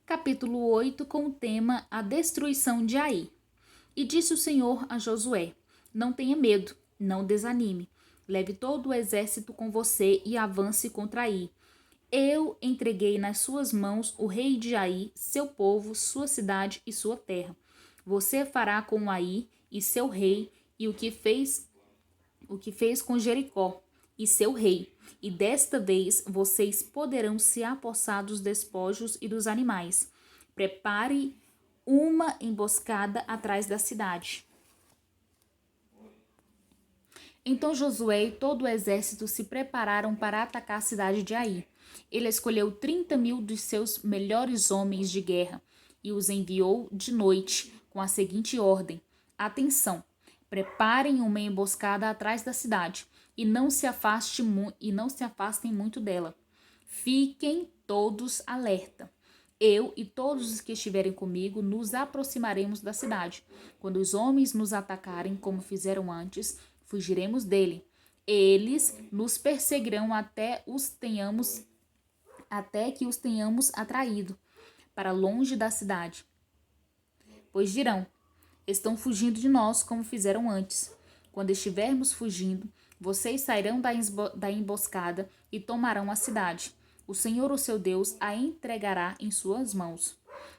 Capítulo 8, com o tema A Destruição de Ai. E disse o Senhor a Josué: Não tenha medo, não desanime. Leve todo o exército com você e avance contra Ai. Eu entreguei nas suas mãos o rei de Ai, seu povo, sua cidade e sua terra. Você fará com Ai e seu rei e o que fez com Jericó e seu rei, e desta vez vocês poderão se apossar dos despojos e dos animais. Prepare uma emboscada atrás da cidade. Então Josué e todo o exército se prepararam para atacar a cidade de Ai. Ele escolheu 30.000 dos seus melhores homens de guerra e os enviou de noite com a seguinte ordem: Atenção! Preparem uma emboscada atrás da cidade e não se afastem muito dela. Fiquem todos alerta. Eu e todos os que estiverem comigo nos aproximaremos da cidade. Quando os homens nos atacarem, como fizeram antes, fugiremos dele. Eles nos perseguirão até que os tenhamos atraído para longe da cidade. Pois dirão: estão fugindo de nós como fizeram antes. Quando estivermos fugindo, vocês sairão da emboscada e tomarão a cidade. O Senhor, o seu Deus, a entregará em suas mãos.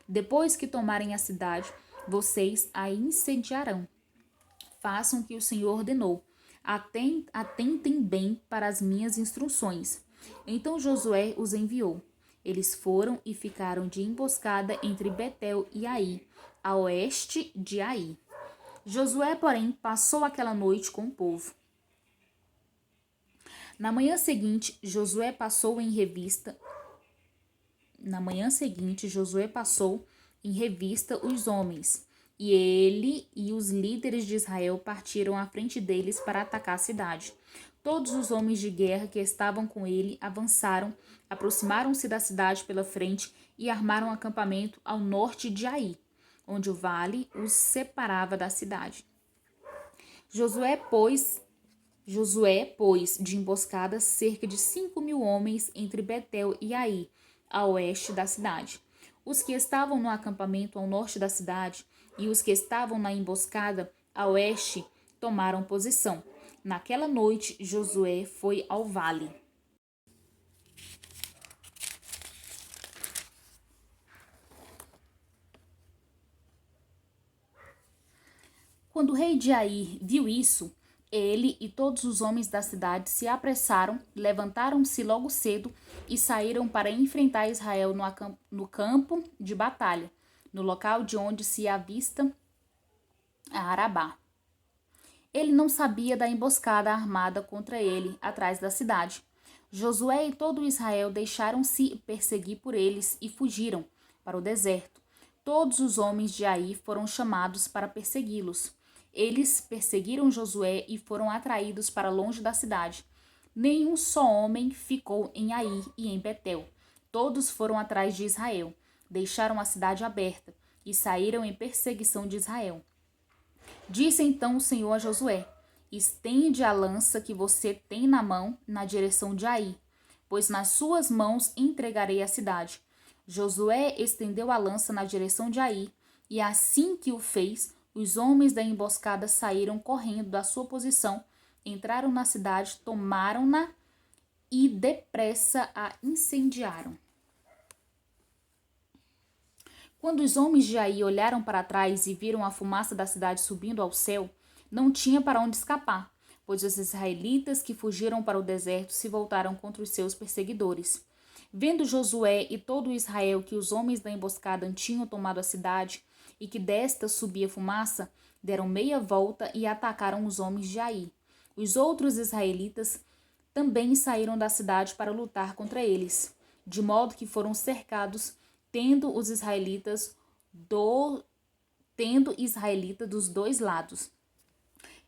Depois que tomarem a cidade, vocês a incendiarão. Façam o que o Senhor ordenou. Atentem bem para as minhas instruções. Então Josué os enviou. Eles foram e ficaram de emboscada entre Betel e Ai, a oeste de Ai. Josué, porém, passou aquela noite com o povo. Na manhã seguinte, Josué passou em revista os homens, e ele e os líderes de Israel partiram à frente deles para atacar a cidade. Todos os homens de guerra que estavam com ele avançaram, aproximaram-se da cidade pela frente e armaram acampamento ao norte de Ai, onde o vale os separava da cidade. Josué pôs de emboscada cerca de 5.000 homens entre Betel e Ai, a oeste da cidade. Os que estavam no acampamento ao norte da cidade e os que estavam na emboscada a oeste tomaram posição. Naquela noite, Josué foi ao vale. Quando o rei de Ai viu isso, ele e todos os homens da cidade se apressaram, levantaram-se logo cedo e saíram para enfrentar Israel no campo de batalha, no local de onde se avista a Arabá. Ele não sabia da emboscada armada contra ele atrás da cidade. Josué e todo Israel deixaram-se perseguir por eles e fugiram para o deserto. Todos os homens de Ai foram chamados para persegui-los. Eles perseguiram Josué e foram atraídos para longe da cidade. Nenhum só homem ficou em Ai e em Betel. Todos foram atrás de Israel, deixaram a cidade aberta e saíram em perseguição de Israel. Disse então o Senhor a Josué: Estende a lança que você tem na mão na direção de Ai, pois nas suas mãos entregarei a cidade. Josué estendeu a lança na direção de Ai, e assim que o fez, os homens da emboscada saíram correndo da sua posição, entraram na cidade, tomaram-na e depressa a incendiaram. Quando os homens de Ai olharam para trás e viram a fumaça da cidade subindo ao céu, não tinha para onde escapar, pois os israelitas que fugiram para o deserto se voltaram contra os seus perseguidores. Vendo Josué e todo Israel que os homens da emboscada tinham tomado a cidade e que desta subia fumaça, deram meia volta e atacaram os homens de Ai. Os outros israelitas também saíram da cidade para lutar contra eles, de modo que foram cercados, tendo israelita dos dois lados.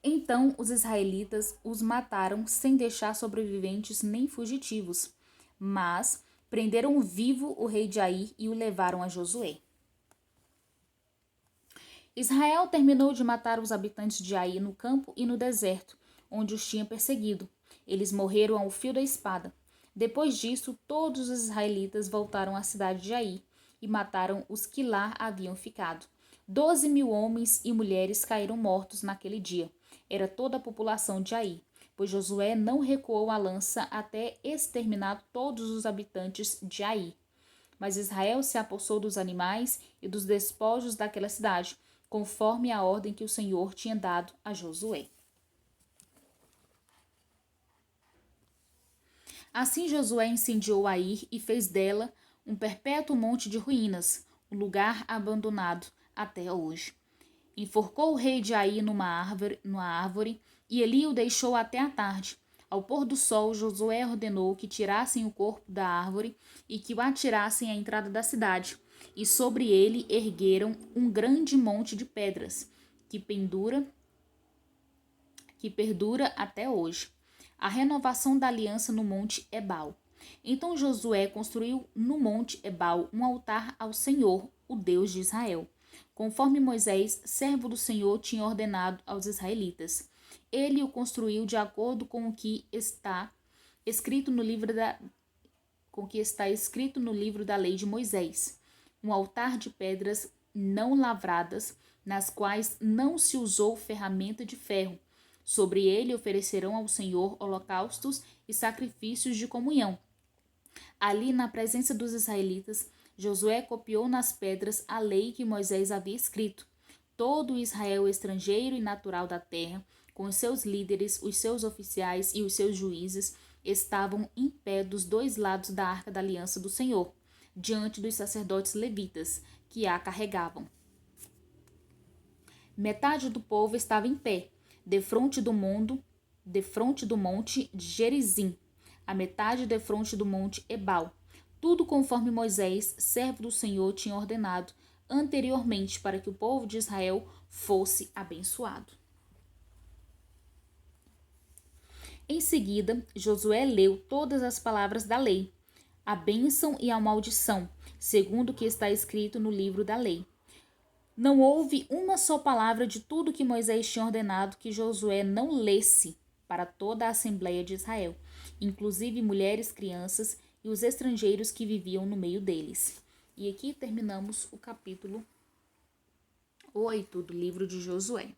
Então os israelitas os mataram sem deixar sobreviventes nem fugitivos, mas prenderam vivo o rei de Ai e o levaram a Josué. Israel terminou de matar os habitantes de Ai no campo e no deserto, onde os tinha perseguido. Eles morreram ao fio da espada. Depois disso, todos os israelitas voltaram à cidade de Ai e mataram os que lá haviam ficado. 12.000 homens e mulheres caíram mortos naquele dia. Era toda a população de Ai, pois Josué não recuou a lança até exterminar todos os habitantes de Ai. Mas Israel se apossou dos animais e dos despojos daquela cidade, conforme a ordem que o Senhor tinha dado a Josué. Assim Josué incendiou Ai e fez dela um perpétuo monte de ruínas, um lugar abandonado até hoje. Enforcou o rei de Ai numa árvore e Eli o deixou até a tarde. Ao pôr do sol, Josué ordenou que tirassem o corpo da árvore e que o atirassem à entrada da cidade. E sobre ele ergueram um grande monte de pedras, que perdura até hoje. A renovação da aliança no Monte Ebal. Então Josué construiu no Monte Ebal um altar ao Senhor, o Deus de Israel, conforme Moisés, servo do Senhor, tinha ordenado aos israelitas. Ele o construiu de acordo com o que está escrito no livro da lei de Moisés. Um altar de pedras não lavradas, nas quais não se usou ferramenta de ferro. Sobre ele oferecerão ao Senhor holocaustos e sacrifícios de comunhão. Ali, na presença dos israelitas, Josué copiou nas pedras a lei que Moisés havia escrito. Todo Israel estrangeiro e natural da terra, com os seus líderes, os seus oficiais e os seus juízes, estavam em pé dos dois lados da arca da aliança do Senhor, diante dos sacerdotes levitas, que a carregavam. Metade do povo estava em pé, defronte do monte Gerizim, a metade defronte do monte Ebal, tudo conforme Moisés, servo do Senhor, tinha ordenado anteriormente para que o povo de Israel fosse abençoado. Em seguida, Josué leu todas as palavras da lei, a bênção e a maldição, segundo o que está escrito no livro da lei. Não houve uma só palavra de tudo que Moisés tinha ordenado que Josué não lesse para toda a Assembleia de Israel, inclusive mulheres, crianças e os estrangeiros que viviam no meio deles. E aqui terminamos o capítulo 8 do livro de Josué.